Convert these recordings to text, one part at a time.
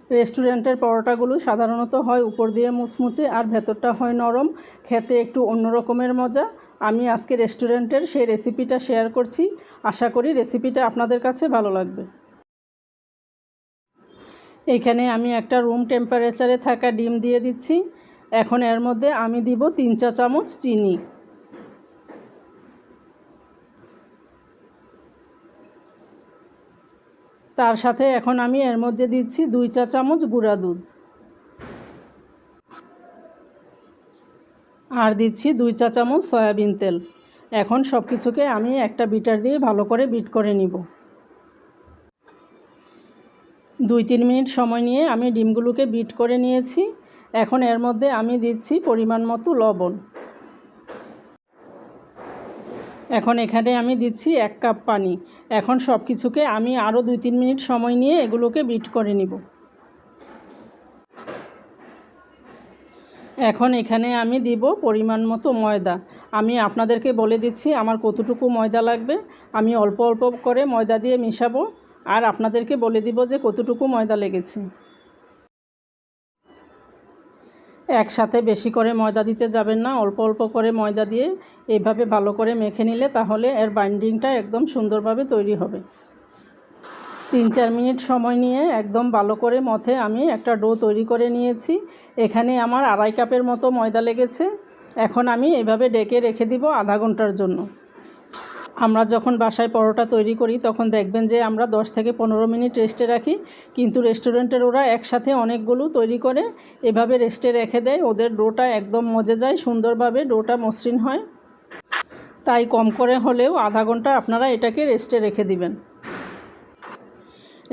রেস্টুরেন্টের পরোটাগুলো সাধারণত হয় উপর দিয়ে মুচমুচে আর ভেতরটা হয় নরম, খেতে একটু অন্য রকমের মজা। আমি আজকে রেস্টুরেন্টের সেই রেসিপিটা শেয়ার করছি। আশা করি রেসিপিটা আপনাদের কাছে ভালো লাগবে। এখানে আমি একটা রুম টেম্পারেচারে থাকা ডিম দিয়ে দিচ্ছি। এখন এর মধ্যে আমি দিব 3 চা চামচ চিনি। তার সাথে এখন আমি এর মধ্যে দিচ্ছি 2 চা চামচ গুঁড়া দুধ আর দিচ্ছি 2 চা চামচ সয়াবিন তেল। এখন সব কিছুকে আমি একটা বিটার দিয়ে ভালো করে বিট করে নিব। 2-3 মিনিট সময় নিয়ে আমি ডিমগুলোকে বিট করে নিয়েছি। এখন এর মধ্যে আমি দিচ্ছি পরিমাণ মতো লবণ। এখন এখানে আমি দিচ্ছি 1 কাপ পানি। এখন সব কিছুকে আমি আরও 2-3 মিনিট সময় নিয়ে এগুলোকে বিট করে নিব। এখন এখানে আমি দিব পরিমাণ মতো ময়দা। আমি আপনাদেরকে বলে দিচ্ছি আমার কতটুকু ময়দা লাগবে। আমি অল্প অল্প করে ময়দা দিয়ে মিশাবো আর আপনাদেরকে বলে দিব যে কতটুকু ময়দা লেগেছে। একসাথে বেশি করে ময়দা দিতে যাবেন না, অল্প অল্প করে ময়দা দিয়ে এইভাবে ভালো করে মেখে নিলে তাহলে এর বাইন্ডিংটা একদম সুন্দরভাবে তৈরি হবে। 3-4 মিনিট সময় নিয়ে একদম ভালো করে মথে আমি একটা ডো তৈরি করে নিয়েছি। এখানে আমার 2.5 কাপের মতো ময়দা লেগেছে। এখন আমি এভাবে ডেকে রেখে দিব আধা ঘন্টার জন্য। আমরা যখন বাসায় পরোটা তৈরি করি তখন দেখবেন যে আমরা 10 থেকে 15 মিনিট রেস্টে রাখি, কিন্তু রেস্টুরেন্টের ওরা একসাথে অনেকগুলো তৈরি করে এভাবে রেস্টে রেখে দেয়। ওদের ডোটা একদম মজে যায়, সুন্দরভাবে ডোটা মসৃণ হয়। তাই কম করে হলেও আধা ঘন্টা আপনারা এটাকে রেস্টে রেখে দিবেন।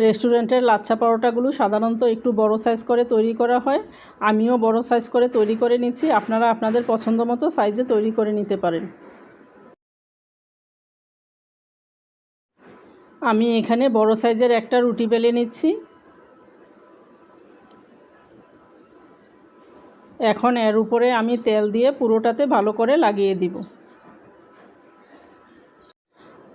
রেস্টুরেন্টের লাচ্ছা পরোটাগুলো সাধারণত একটু বড় সাইজ করে তৈরি করা হয়। আমিও বড় সাইজ করে তৈরি করে নিচ্ছি। আপনারা আপনাদের পছন্দ মতো সাইজে তৈরি করে নিতে পারেন। আমি এখানে বড় সাইজের একটা রুটি বেলে নিচ্ছি। এখন এর উপরে আমি তেল দিয়ে পুরোটাতে ভালো করে লাগিয়ে দিব।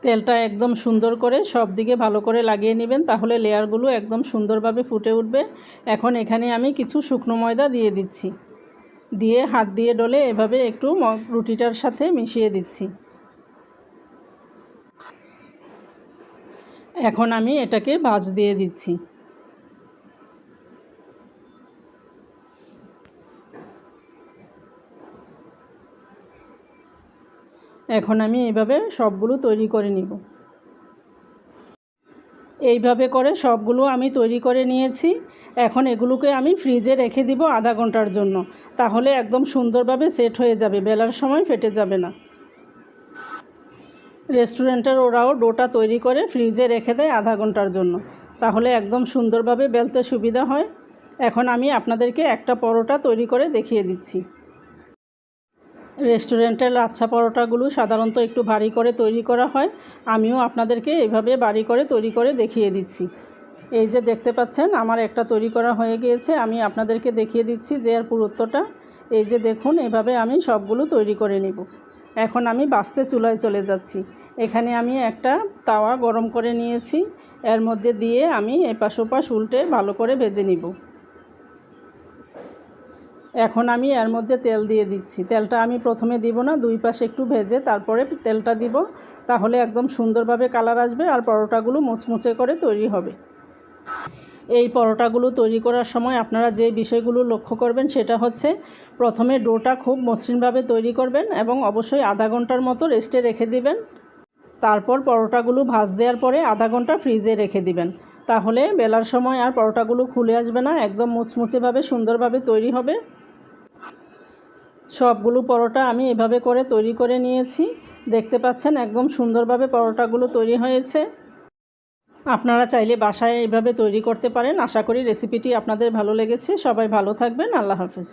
তেলটা একদম সুন্দর করে সব দিকে ভালো করে লাগিয়ে নেবেন, তাহলে লেয়ারগুলো একদম সুন্দরভাবে ফুটে উঠবে। এখন এখানে আমি কিছু শুকনো ময়দা দিয়ে দিচ্ছি, দিয়ে হাত দিয়ে ডলে এভাবে একটু রুটিটার সাথে মিশিয়ে দিচ্ছি। এখন আমি এটাকে ভাঁজ দিয়ে দিচ্ছি। এখন আমি এইভাবে সবগুলো তৈরি করে নিব। এইভাবে করে সবগুলো আমি তৈরি করে নিয়েছি। এখন এগুলোকে আমি ফ্রিজে রেখে দিব আধা ঘন্টার জন্য, তাহলে একদম সুন্দরভাবে সেট হয়ে যাবে, বেলার সময় ফেটে যাবে না। রেস্টুরেন্টের ওরাও ডোটা তৈরি করে ফ্রিজে রেখে দেয় আধা ঘন্টার জন্য, তাহলে একদম সুন্দরভাবে বেলতে সুবিধা হয়। এখন আমি আপনাদেরকে একটা পরোটা তৈরি করে দেখিয়ে দিচ্ছি। রেস্টুরেন্টের লাচ্ছা পরোটাগুলো সাধারণত একটু ভারী করে তৈরি করা হয়। আমিও আপনাদেরকে এইভাবে ভারী করে তৈরি করে দেখিয়ে দিচ্ছি। এই যে দেখতে পাচ্ছেন আমার একটা তৈরি করা হয়ে গিয়েছে। আমি আপনাদেরকে দেখিয়ে দিচ্ছি যে এর পুরুত্বটা। এই যে দেখুন, এভাবে আমি সবগুলো তৈরি করে নিব। এখন আমি বাস্তে চুলায় চলে যাচ্ছি। এখানে আমি একটা তাওয়া গরম করে নিয়েছি, এর মধ্যে দিয়ে আমি এপাশ ওপাশ উল্টে ভালো করে ভেজে নিব। এখন আমি এর মধ্যে তেল দিয়ে দিচ্ছি। তেলটা আমি প্রথমে দিব না, দুই পাশে একটু ভেজে তারপরে তেলটা দিব, তাহলে একদম সুন্দরভাবে কালার আসবে আর পরোটাগুলো মুচমুচে করে তৈরি হবে। এই পরোটাগুলো তৈরি করার সময় আপনারা যে বিষয়গুলো লক্ষ্য করবেন সেটা হচ্ছে, প্রথমে ডোটা খুব মসৃণভাবে তৈরি করবেন এবং অবশ্যই আধা ঘন্টার মতো রেস্টে রেখে দিবেন। তারপর পরোটাগুলো ভাঁজ দেওয়ার পরে আধা ঘন্টা ফ্রিজে রেখে দিবেন, তাহলে বেলার সময় আর পরোটাগুলো খুলে আসবে না, একদম মুচমুচেভাবে সুন্দরভাবে তৈরি হবে। সবগুলো পরোটা আমি এভাবে করে তৈরি করে নিয়েছি। দেখতে পাচ্ছেন একদম সুন্দরভাবে পরোটাগুলো তৈরি হয়েছে। আপনারা চাইলে বাসায় এইভাবে তৈরি করতে পারেন। আশা করি রেসিপিটি আপনাদের ভালো লেগেছে। সবাই ভালো থাকবেন। আল্লাহ হাফেজ।